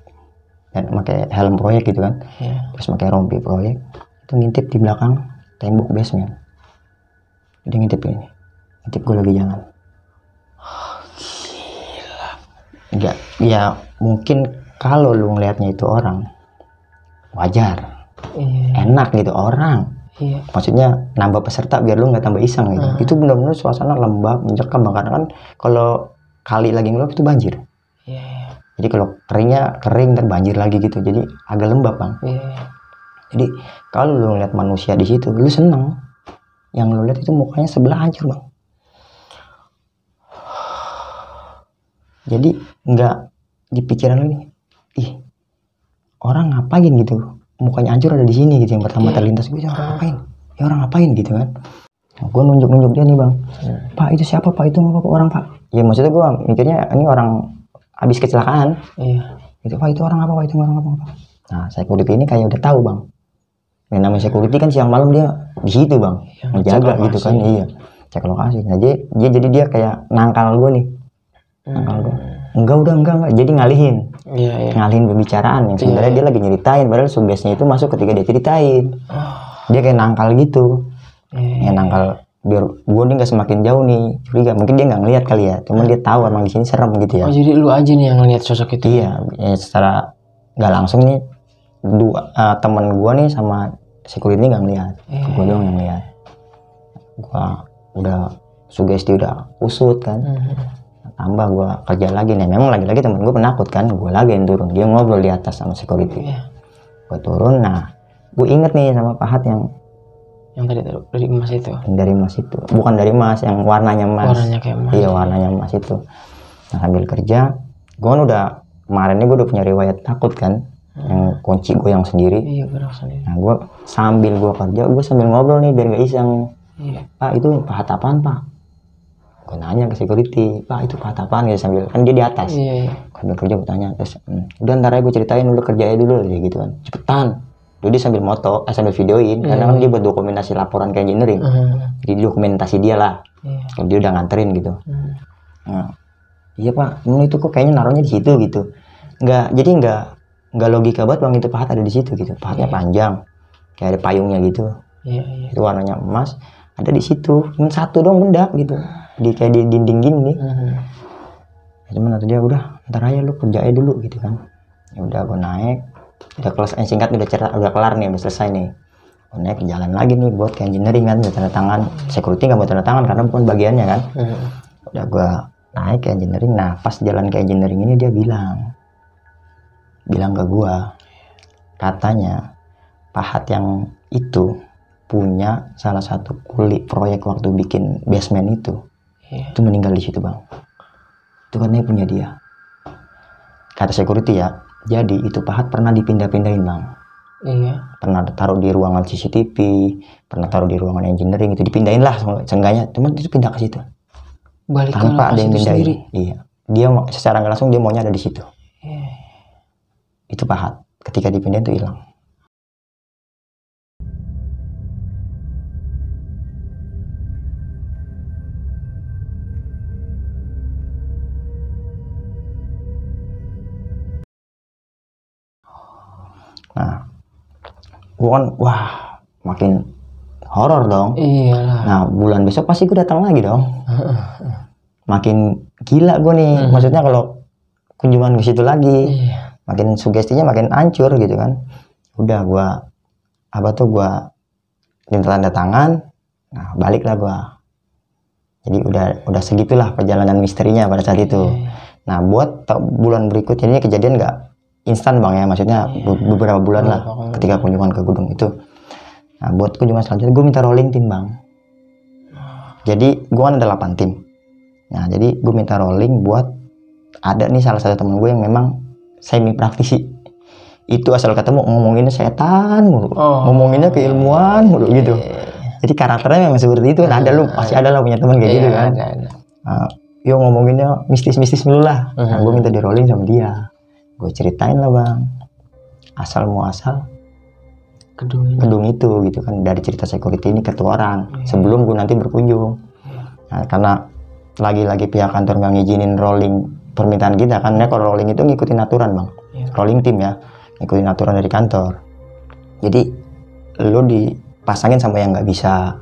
dan pakai helm proyek gitu kan, terus pakai rompi proyek, itu ngintip di belakang tembok basement. Dia ngintip ini, ngintip gue lagi jalan. Gila. Enggak, ya mungkin kalau lu ngelihatnya itu orang wajar, enak gitu orang. Maksudnya nambah peserta biar lu nggak tambah iseng gitu. Itu benar-benar suasana lembab, mencekam, karena kan kalau kali lagi ngeluap itu banjir. Jadi kalau keringnya kering dan banjir lagi gitu. Jadi agak lembab bang. Jadi kalau lu ngeliat manusia di situ, lu seneng. Yang lu lihat itu mukanya sebelah hancur bang. Jadi nggak di pikiran lu nih, ih orang ngapain gitu, mukanya hancur ada di sini gitu. Yang pertama terlintas gue, orang ngapain? Ya orang ngapain gitu kan? Nah, gue nunjuk dia nih bang, Pak itu siapa Pak, itu apa orang Pak? Ya maksudnya gue mikirnya ini orang habis kecelakaan. Itu Pak, itu orang apa Pak, itu orang apa Pak? Nah, security ini kayak udah tahu bang. Yang namanya security kan siang malam dia di situ bang, menjaga gitu kan. Cek lokasi. Nah jadi dia kayak nangkal gue nih. Nangkal gue. Enggak. Jadi ngalihin pembicaraan yang sebenarnya dia lagi nyeritain, padahal sugesnya itu masuk ketika dia ceritain. Dia kayak nangkal gitu. Ya nangkal biar gue nih nggak semakin jauh nih curiga. Mungkin dia nggak ngelihat kali ya, cuman dia tahu emang di sini serem gitu ya. Jadi lu aja nih yang ngelihat sosok itu? Iya, ya secara nggak langsung nih teman gue nih sama security nggak ngelihat, gue doang yang ngelihat. Gue udah sugesti udah usut kan. Tambah gue kerja lagi nih, memang lagi-lagi temen gue penakut kan, gue lagi yang turun, dia ngobrol di atas sama security. Gue turun, nah gue inget nih sama pahat yang dari emas itu. Dari emas itu, bukan dari emas, yang warnanya emas. Warnanya kayak emas. Iya, warnanya emas itu. Nah, sambil kerja, gue kan udah kemarin ini gue udah punya riwayat takut kan, yang kunci gue yang sendiri. Gerak sendiri. Nah, gue sambil kerja, gue sambil ngobrol nih biar gak iseng. Pak, itu pahat apaan Pak? Gue nanya ke security, Pak itu pahat apaan ya, sambil kan dia di atas. Sambil kerja gue tanya, terus udah ntar aja gue ceritain dulu, kerjain dulu gitu kan, cepetan. Jadi sambil sambil videoin, karena kan dia buat dokumentasi laporan ke engineering. Jadi dokumentasi dia lah. Kalau dia udah nganterin gitu. Nah, iya Pak, itu kok kayaknya naruhnya di situ gitu. Jadi nggak logika banget bang, itu pahat ada di situ gitu. Pahatnya panjang, kayak ada payungnya gitu. Itu warnanya emas, ada di situ. Cuma satu dong benda gitu. Kayak di dinding gini. Cuman dia udah, ntar aja lu kerjain dulu gitu kan. Ya udah gue naik. Udah singkat udah kelar nih, udah selesai nih. Naik jalan lagi nih buat ke engineering kan, tanda tangan. Security nggak mau tanda tangan karena bukan bagiannya kan. Udah gua naik ke engineering. Nah pas jalan ke engineering ini dia bilang ke gua, katanya pahat yang itu punya salah satu kuli proyek waktu bikin basement itu meninggal di situ bang. Itu kan punya dia, kata security ya. Jadi itu pahat pernah dipindah-pindahin bang. Pernah taruh di ruangan CCTV, pernah taruh di ruangan engineering, itu dipindahin lah seenggaknya. Cuman itu pindah ke situ. Tanpa ada yang pindahin. Iya. Dia secara nggak langsung dia maunya ada di situ. Itu pahat. Ketika dipindahin itu hilang. Nah, gue kan wah makin horor dong. Iyalah. Nah, bulan besok pasti gue datang lagi dong. Makin gila gue nih. Maksudnya kalau kunjungan ke situ lagi, makin sugestinya makin hancur gitu kan. Udah gue minta tanda tangan. Nah, baliklah gue. Jadi udah segitulah perjalanan misterinya pada saat itu. Nah, buat bulan berikutnya ini kejadian nggak instan bang ya, maksudnya beberapa bulan lah ketika kunjungan ke gunung itu. Nah, buat kunjungan selanjutnya gue minta rolling tim bang. Jadi gue kan ada 8 tim. Nah, jadi gue minta rolling buat ada nih salah satu temen gue yang memang semi praktisi. Itu asal ketemu ngomonginnya setan mulu, ngomonginnya keilmuan mulu gitu. Jadi karakternya memang seperti itu. Nah, ada lu pasti ada lah punya teman kayak gitu kan. Yo ngomonginnya mistis-mistis mulu lah. Nah, gue minta di rolling sama dia. Gue ceritain lah bang, asal muasal gedung itu gitu kan, dari cerita security ini ke tuh orang sebelum gue nanti berkunjung. Nah, karena lagi-lagi pihak kantor nggak ngizinin rolling permintaan kita kan, ya kalau rolling itu ngikutin aturan bang, rolling tim ya, ngikutin aturan dari kantor. Jadi lo dipasangin sama yang nggak bisa,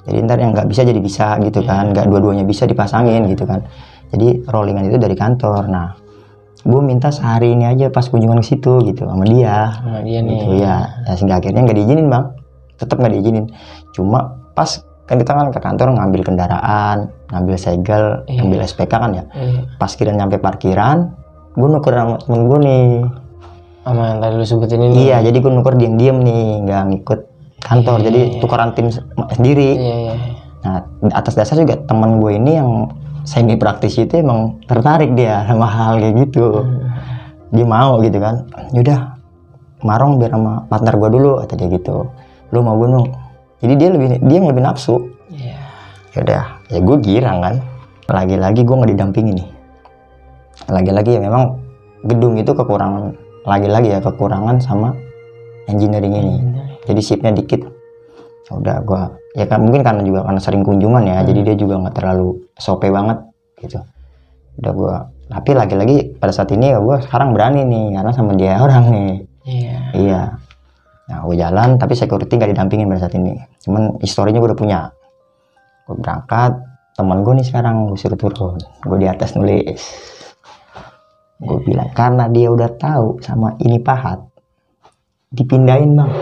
jadi ntar yang nggak bisa jadi bisa gitu kan, nggak dua-duanya bisa dipasangin gitu kan. Jadi rollingan itu dari kantor. Nah, gue minta sehari ini aja pas kunjungan ke situ gitu sama dia gitu nih. Ya sehingga akhirnya nggak diizinin bang, tetap nggak diizinin. Cuma pas kan kita kan ke kantor ngambil kendaraan, ngambil segel, ngambil SPK kan ya. Pas kira nyampe parkiran, gue nuker sama temen gue nih, sama yang tadi lu sebutin ini. Iya, jadi gue nuker diam-diam nih, nggak ngikut kantor. Jadi tukeran tim sendiri. Nah, atas dasar juga temen gue ini yang semi praktisi itu emang tertarik dia sama hal kayak gitu. Dia mau gitu kan. Yaudah, marong biar sama partner gue dulu, kata dia gitu. Lu mau gue nung. Jadi dia yang lebih nafsu. Yaudah, ya gue girang kan. Lagi-lagi gue nggak didampingin nih. Lagi-lagi ya memang gedung itu kekurangan. Lagi-lagi ya kekurangan sama engineering ini. Jadi shiftnya dikit. Udah gue ya kan mungkin karena sering kunjungan ya, jadi dia juga nggak terlalu SOP banget gitu. Udah gue, tapi lagi-lagi pada saat ini ya gue sekarang berani nih karena sama dia orang nih. Iya. Nah, gue jalan tapi security nggak didampingin pada saat ini. Cuman historinya gue udah punya. Gue berangkat, teman gue nih sekarang gue suruh turun. Gue di atas nulis. Gue bilang karena dia udah tahu sama ini pahat, dipindahin bang.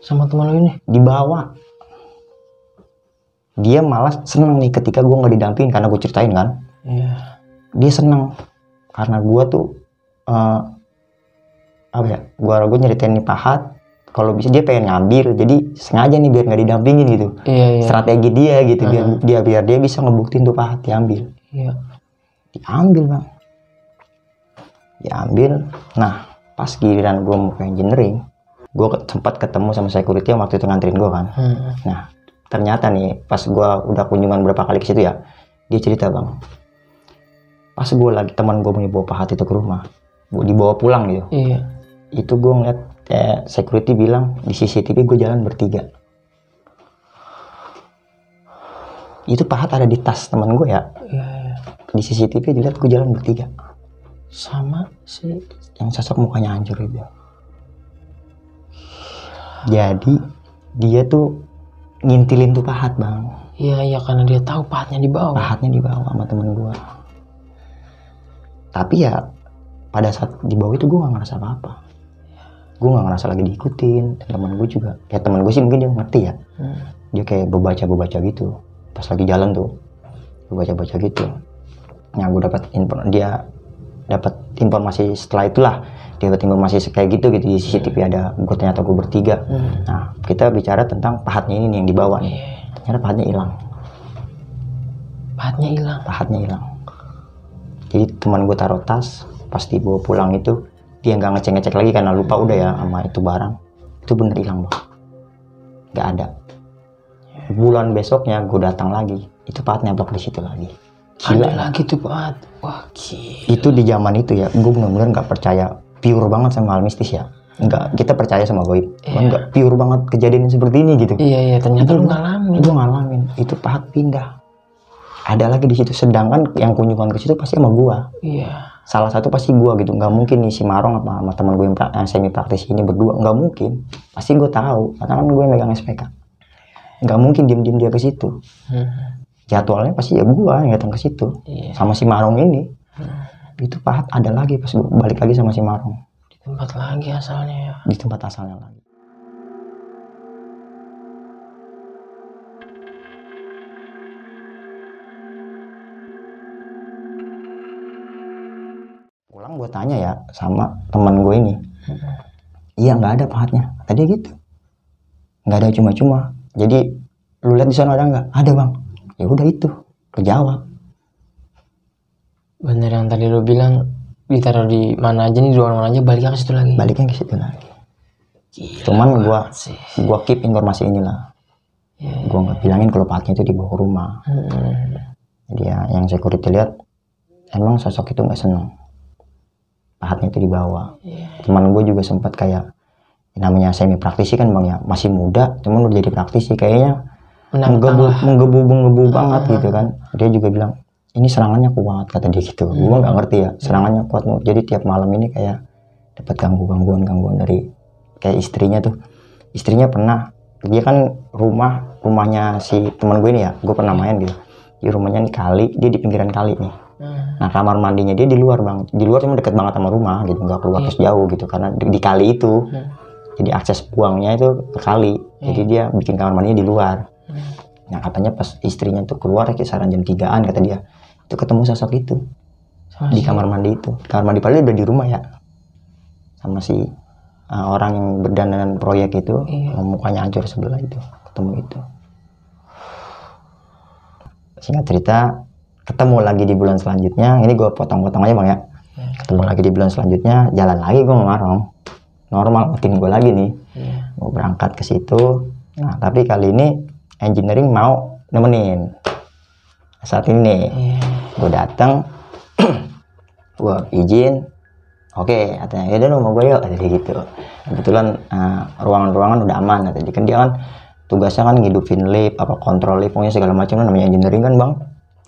Sama teman lo ini dibawa. Dia malah seneng nih ketika gue nggak didampingin karena gue ceritain kan. Dia seneng karena gue tuh gue nyeritain nih pahat, kalau bisa dia pengen ngambil, jadi sengaja nih biar nggak didampingin gitu. Strategi dia gitu, biar dia bisa ngebuktiin tuh pahat diambil. Diambil bang, diambil. Nah, pas giliran gue mau ke engineering, gue sempat ketemu sama security yang waktu itu nganterin gue kan. Nah, ternyata nih pas gue udah kunjungan berapa kali ke situ ya, dia cerita bang, pas gue lagi teman gue mau bawa pahat itu ke rumah, gue dibawa pulang gitu. Itu gue ngeliat security bilang di CCTV gue jalan bertiga. Itu pahat ada di tas teman gue ya. Di CCTV dilihat gue jalan bertiga sama si yang sosok mukanya hancur itu. Jadi dia tuh ngintilin tuh pahat bang. Iya karena dia tahu pahatnya dibawa. Pahatnya dibawa sama temen gue. Tapi ya pada saat dibawa itu gue nggak ngerasa apa-apa. Gue nggak ngerasa lagi diikutin. Dan temen gue juga. Ya temen gue sih mungkin dia ngerti ya. Dia kayak bebaca gitu. Pas lagi jalan tuh, bebaca gitu. Nah gue dapat informasi setelah itulah. Dia dapat informasi kayak gitu di CCTV ada gue, ternyata gue bertiga. Nah kita bicara tentang pahatnya ini nih yang dibawa nih. Ternyata pahatnya hilang. Pahatnya hilang. Jadi teman gue taruh tas, pas dibawa pulang itu dia nggak ngecek lagi karena lupa udah ya sama itu barang. Itu bener hilang bang, nggak ada. Bulan besoknya gue datang lagi, itu pahat nempel di situ lagi. Gila. Ada lagi tuh pahat. Wah gila. Itu di zaman itu ya, gue bener-bener nggak percaya pure banget sama hal mistis ya. Enggak, kita percaya sama goib. Enggak pure banget kejadian seperti ini gitu. Ternyata lu ngalamin. Gue ngalamin. Itu pahat pindah. Ada lagi di situ, sedangkan yang kunjungan ke situ pasti sama gua. salah satu pasti gue gitu. Nggak mungkin nih si Marong apa sama teman gue yang semi praktis ini berdua, nggak mungkin. Pasti gue tahu karena kan gue megang SPK. Nggak mungkin diem dia ke situ. Jadwalnya pasti ya gue yang datang ke situ sama si Marong ini. Itu Pahat ada lagi pas gue balik lagi sama si Marong. Di tempat lagi asalnya ya. Di tempat asalnya lagi. Pulang gue tanya ya sama teman gue ini. Iya nggak ada Pahatnya. Tadi gitu. Nggak ada cuma-cuma. Jadi lu lihat di sana ada nggak? Ada bang. Ya udah itu. Lu jawab. Bener yang tadi lu bilang ditaruh di mana aja nih, di ruangan mana aja, baliknya ke situ lagi. Baliknya ke situ lagi. Gila, cuman gua keep informasi inilah. Gua nggak bilangin kalau Pahatnya itu dibawa ke rumah. Jadi ya yang security lihat emang sosok itu nggak seneng. Pahatnya itu dibawa. Teman gue juga sempat kayak namanya semi praktisi kan bang ya, masih muda, cuman udah jadi praktisi kayaknya menggebu banget gitu kan. Dia juga bilang ini serangannya kuat kata dia gitu. Gue nggak ngerti ya serangannya kuat. Jadi tiap malam ini kayak dapat gangguan dari kayak istrinya tuh. Istrinya pernah, dia kan rumahnya si teman gue ini ya, gue pernah main gitu. Di rumahnya nih kali, dia di pinggiran kali nih. Nah kamar mandinya dia di luar bang, di luar cuma deket banget sama rumah gitu, nggak keluar terus jauh gitu karena di kali itu. Jadi akses buangnya itu ke kali, jadi dia bikin kamar mandinya di luar. Nah katanya pas istrinya tuh keluar kisaran jam 3-an kata dia, itu ketemu sosok itu di kamar mandi itu. Kamar mandi padahal udah di rumah ya, sama si orang yang berdandanan proyek itu, mukanya hancur sebelah itu, ketemu itu. Singkat cerita, ketemu lagi di bulan selanjutnya. Ini gue potong-potong aja bang ya. Ketemu lagi di bulan selanjutnya, jalan lagi gue sama Marong. Normal, tim gue lagi nih. Gue berangkat ke situ. Nah tapi kali ini engineering mau nemenin. Saat ini gue datang, gue izin. Oke, katanya ya udah mau gue yuk, jadi gitu. Kebetulan ruangan-ruangan udah aman. Tadi kan dia kan tugasnya kan ngidupin lift, apa kontrol lift, pokoknya segala macam. Namanya engineering kan bang,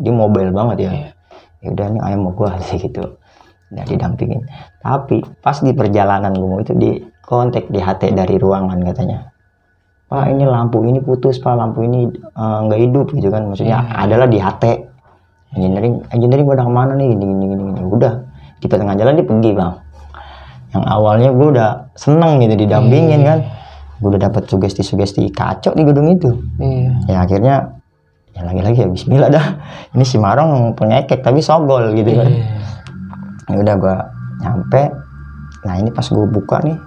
dia mobile banget ya. Ya udah nih ayam mau gue gitu. Nah didampingin. Tapi pas di perjalanan gue itu di kontak di HT dari ruangan katanya. Pak ini lampu ini putus, Pak lampu ini nggak hidup gitu kan. Maksudnya adalah di HT. Engineering gue udah kemana nih gini. Udah di tengah jalan dia pergi bang. Yang awalnya gue udah seneng gitu didampingin kan. Gue udah dapat sugesti kacau di gedung itu. Ya akhirnya ya lagi-lagi ya bismillah dah. Ini si Marong pengekek tapi sogol gitu kan. Ya udah gue nyampe. Nah ini pas gue buka nih,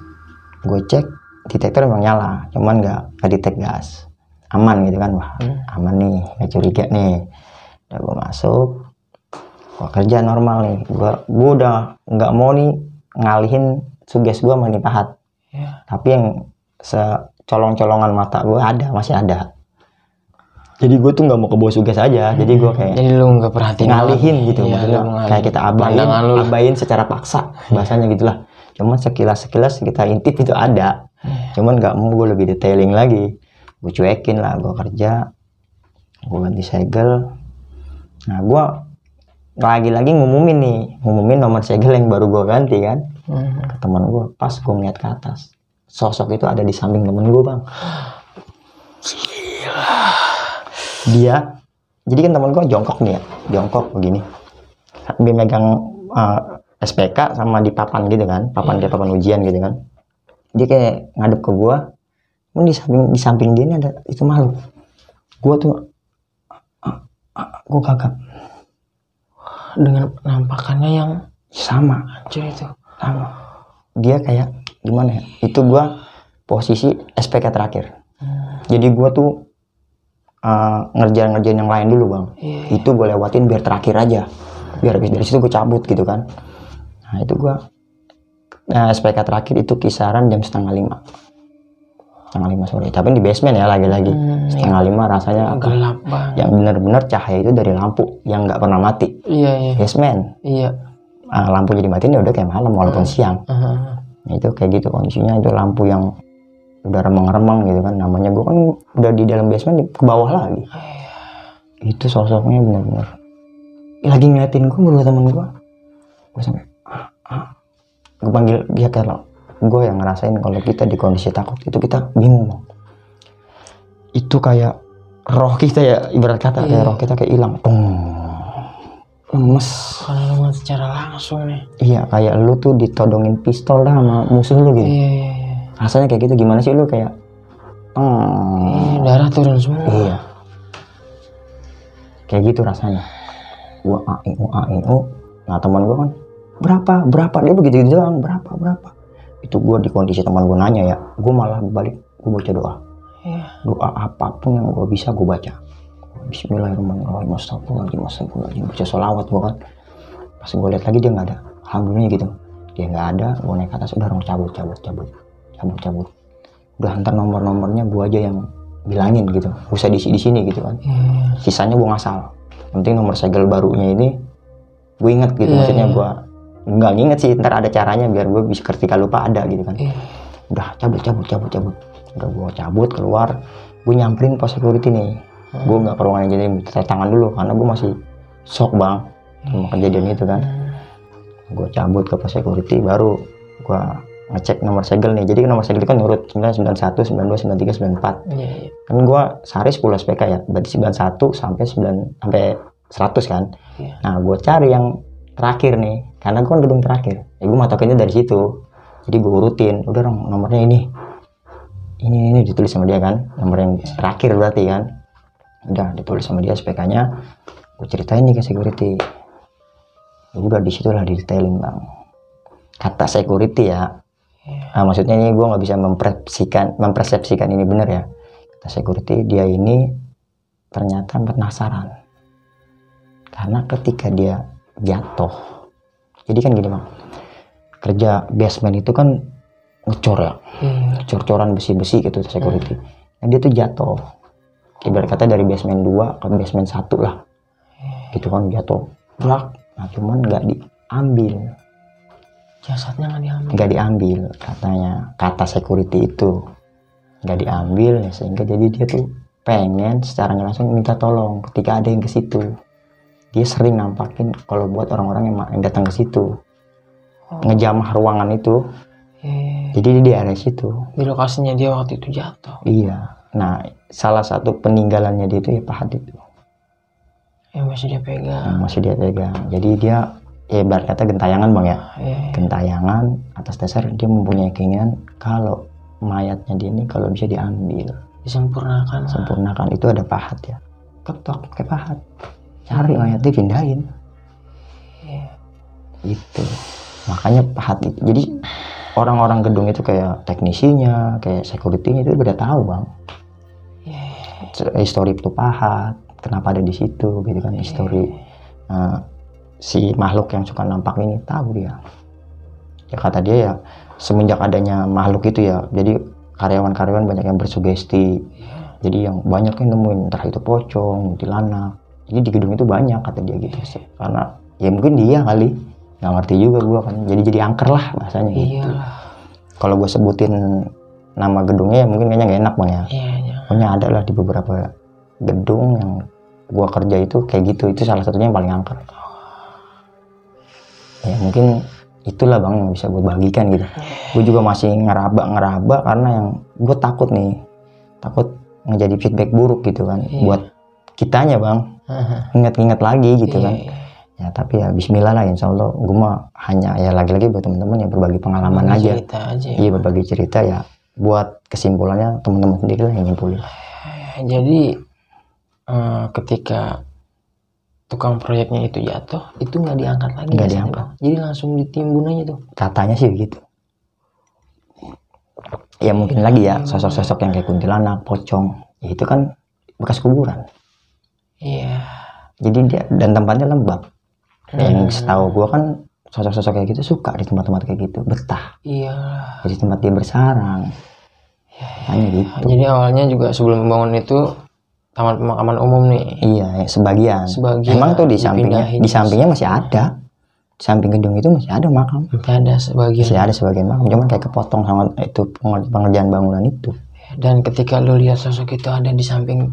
gue cek detektor emang nyala, cuman nggak detect gas. Aman gitu kan, wah aman nih, nggak curiga nih. Udah gue masuk, gue kerja normal nih. Gue udah nggak mau nih ngalihin suges gue sama nih Pahat. Tapi yang secolong-colongan mata gue masih ada. Jadi gue tuh nggak mau ke bawah suges aja. Jadi gue kayak jadi lu nggak perhatiin ngalihin gitu, maksudnya kayak kita abain secara paksa bahasanya gitulah. Cuman sekilas kita intip itu ada. Cuman nggak mau gue lebih detailing lagi. Gue cuekin lah, gue kerja, gue ganti segel. Nah gue lagi-lagi ngumumin nomor segel yang baru gue ganti kan ke teman gue. Pas gue ngeliat ke atas, sosok itu ada di samping temen gue bang. Gila. Dia, jadi kan temen gue jongkok nih ya, jongkok begini. Dia megang SPK sama di papan gitu kan, kayak papan ujian gitu kan. Dia kayak ngadep ke gue. Di samping dia ini ada itu makhluk. Gue tuh gue gagap dengan penampakannya yang sama. Anjir itu sama. Dia kayak gimana ya, itu gue posisi SPK terakhir. Jadi gue tuh ngerjain yang lain dulu bang. Itu gue lewatin biar terakhir aja, biar habis dari situ gue cabut gitu kan. Nah itu gue SPK terakhir itu kisaran jam setengah 5 sore, tapi di basement ya lagi-lagi. Setengah 5 rasanya gelap banget. Yang benar-benar cahaya itu dari lampu yang nggak pernah mati. Basement. Lampu jadi mati ya udah kayak malam walaupun siang. Nah, itu kayak gitu kondisinya, itu lampu yang udah remeng-remeng gitu kan. Namanya gue kan udah di dalam basement ke bawah lagi. Itu sosoknya benar-benar lagi ngeliatin gue berdua temen gue gue sampai gue panggil dia, kalau gue yang ngerasain kalau kita di kondisi takut itu kita bingung Bang. Itu kayak roh kita ya, ibarat kata kayak roh kita kayak hilang, lemes. Kalau lemes secara langsung nih. Iya, kayak lu tuh ditodongin pistol dah sama musuh lu gitu. Iya. Rasanya kayak gitu, gimana sih lu kayak darah turun semua. Iya. Kayak gitu rasanya. Gua AIU. Nah, teman gua kan berapa dia begitu doang, berapa. Itu gua di kondisi teman gua nanya ya, gua malah balik, gua baca doa. Iya. Doa apapun yang gua bisa gua baca. Bismillahirrahmanirrahim, astagfirullahaladzim, baca sholawat gua kan. Pas gua lihat lagi dia nggak ada, alhamdulillah gitu. Dia nggak ada, gua naik ke atas, udah orang cabut. Udah antar nomornya gua aja yang bilangin gitu, usah di sini gitu kan. Sisanya gua ngasal. Penting nomor segel barunya ini gue inget gitu, maksudnya gua nggak nginget sih, ntar ada caranya biar gue bisa ketika lupa ada gitu kan. Udah cabut. Udah gua cabut keluar, gue nyamperin pos security nih. Gue nggak ke ruangan jadi minta tangan dulu karena gue masih shock Bang sama kejadian itu kan. Gue cabut ke pos security, baru gue ngecek nomor segel nih. Jadi nomor segel itu kan nurut 991, 92, 93, 94. Kan gue sehari 10 SPK ya, berarti 91 sampai 100 kan. Nah gue cari yang terakhir nih, karena gue kan gedung terakhir ya, gue matokinnya dari situ. Jadi gue urutin, udah dong nomornya ini ditulis sama dia kan, nomor yang terakhir berarti kan. Udah ditulis sama dia SPK nya, gue ceritain nih ke security. Udah disitulah didetailin Bang, kata security ya. Nah, maksudnya ini gue nggak bisa mempersepsikan ini bener ya. Kata security, dia ini ternyata penasaran karena ketika dia jatuh, jadi kan gini Bang, kerja basement itu kan ngecor ya, cor-coran besi-besi gitu security. Nah dia tuh jatuh, ibarat kata dari basement 2 ke basement 1 lah gitu kan, jatuh brak. Nah cuman nggak diambil Jasadnya, nggak diambil katanya, kata security itu nggak diambil ya, sehingga jadi dia tuh pengen secara nggak langsung minta tolong ketika ada yang ke situ. Dia sering nampakin kalau buat orang-orang yang datang ke situ, ngejamah ruangan itu. Jadi di area situ, di lokasinya dia waktu itu jatuh. Iya. Nah salah satu peninggalannya dia itu ya pahat itu yang masih dia pegang. Jadi dia ya ibarat kata gentayangan Bang ya. Gentayangan atas dasar dia mempunyai keinginan kalau mayatnya dia ini kalau bisa diambil, disempurnakan. Itu ada pahat ya, ketok kayak pahat, cari mayatnya pindahin. Itu makanya pahat itu. Jadi orang-orang gedung itu kayak teknisinya, kayak security-nya itu udah tahu Bang. Histori itu pahat, kenapa ada di situ gitu kan, histori si makhluk yang suka nampak ini tahu dia. Ya kata dia ya, semenjak adanya makhluk itu ya, jadi karyawan-karyawan banyak yang bersugesti. Jadi yang banyak yang nemuin entah itu pocong, kuntilanak. Jadi di gedung itu banyak kata dia gitu sih. Karena ya mungkin dia kali, nggak ngerti juga gua kan. Jadi angker lah bahasanya gitu. Kalau gue sebutin nama gedungnya ya mungkin kayaknya nggak enak Bang ya. Pokoknya ada lah di beberapa gedung yang gua kerja itu kayak gitu. Itu salah satunya yang paling angker. Ya mungkin itulah Bang yang bisa gue bagikan gitu. Gue juga masih ngeraba karena yang gue takut ngejadi feedback buruk gitu kan buat kitanya Bang. Ingat-ingat lagi gitu kan. Ya tapi ya bismillah lah, insya Allah gue mah hanya ya lagi-lagi buat teman-teman yang berbagi pengalaman aja. Iya, berbagi cerita ya, buat kesimpulannya teman-teman sendiri lah yang nyimpulin. Jadi ketika tukang proyeknya itu jatuh, itu nggak diangkat lagi. Nggak diangkat. Jadi langsung ditimbun aja tuh. Katanya sih begitu. Ya mungkin lagi ya sosok-sosok yang kayak kuntilanak, pocong, ya itu kan bekas kuburan. Iya. Jadi dia dan tempatnya lembab. Yang setahu gua kan sosok-sosok kayak gitu suka di tempat-tempat kayak gitu, betah. Iya. Jadi tempat dia bersarang. Hanya gitu. Jadi awalnya juga sebelum membangun itu taman pemakaman umum nih. Iya, ya, sebagian. Emang tuh di sampingnya masih ada. Di samping gedung itu masih ada makam. Masih ada sebagian makam, cuman kayak kepotong sama itu pengerjaan bangunan itu. Dan ketika lu lihat sosok itu ada di samping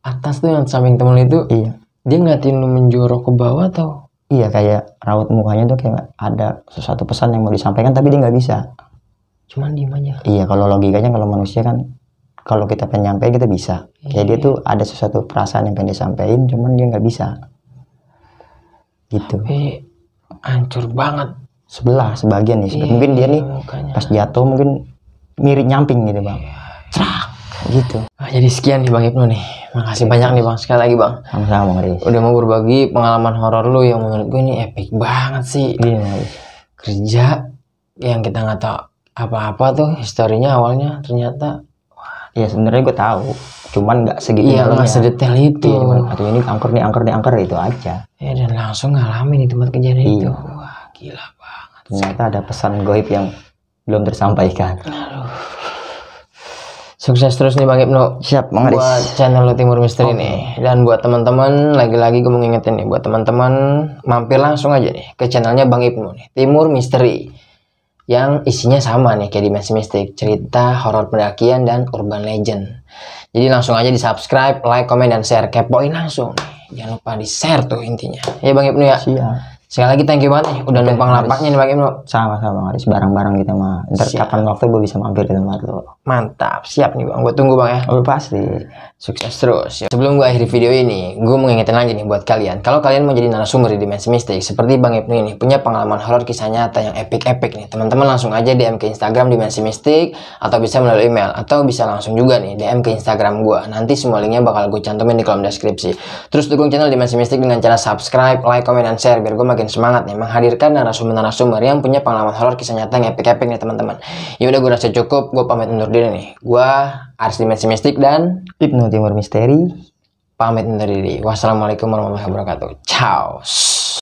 atas tuh, yang samping temen itu, iya. Dia ngeliatin lu menjorok ke bawah atau? Iya, kayak raut mukanya tuh kayak ada sesuatu pesan yang mau disampaikan tapi dia nggak bisa. Cuman diem aja. Iya, kalau logikanya kalau manusia kan kalau kita pengen nyampein kita bisa. Kayak dia tuh ada sesuatu perasaan yang pengen disampaikan, cuman dia nggak bisa. Gitu. Hancur banget. Sebagian nih. Mungkin dia nih mukanya. pas jatuh mungkin mirip nyamping gitu bang. Cerak gitu. Jadi sekian nih Bang Ibnu nih. Makasih banyak nih Bang, sekali lagi Bang. Sama-sama Bang Riz. Udah mau berbagi pengalaman horor lu yang menurut gue ini epic banget sih. Iya Bang Riz. Kerja yang kita nggak tahu apa-apa tuh historinya awalnya ternyata. Iya sebenarnya gue tahu, cuman nggak segitu. Iya nggak sedetail itu. Iya, cuman, atau ini angker itu aja. Ya dan langsung ngalamin di tempat kejadian itu. Wah gila banget. Ternyata ada pesan goib yang belum tersampaikan. Aduh. Sukses terus nih Bang Ibnu. Siap Bang Riz. Buat channel Timur Misteri nih. Dan buat teman-teman, lagi-lagi gue mau ngingetin nih, buat teman-teman mampir langsung aja nih ke channelnya Bang Ibnu nih, Timur Misteri. Yang isinya sama nih kayak Dimensi Mistik, cerita horor pendakian dan urban legend. Jadi langsung aja di subscribe, like, komen, dan share. Kepoin langsung nih. Jangan lupa di share tuh intinya. Ya Bang Ibnu ya. Siap. Sekali lagi thank you banget nih udah numpang lapaknya nih Bang Ibnu. Sama-sama Bang Riz, barang-barang kita mah. Ntar kapan waktu gue bisa mampir ke tempat lo. Mantap, siap nih Bang. Gue tunggu Bang ya. Oh pasti. Sukses terus. Sebelum gue akhiri video ini, gue mau ngingetin lagi nih buat kalian. Kalau kalian mau jadi narasumber di Dimensi Mistik, seperti Bang Ibnu ini, punya pengalaman horor kisah nyata yang epic-epic nih. Teman-teman langsung aja DM ke Instagram Dimensi Mistik, atau bisa melalui email, atau bisa langsung juga nih DM ke Instagram gue. Nanti semua linknya bakal gue cantumin di kolom deskripsi. Terus dukung channel Dimensi Mistik dengan cara subscribe, like, komen, dan share, biar gue makin semangat nih menghadirkan narasumber-narasumber yang punya pengalaman horor kisah nyata yang epic-epic nih teman-teman. Ya udah gue rasa cukup, gue pamit undur diri nih. Gue Aris Dimensi Mistik dan Ibnu Timur Misteri pamit undur diri. Wassalamualaikum warahmatullahi wabarakatuh. Ciao.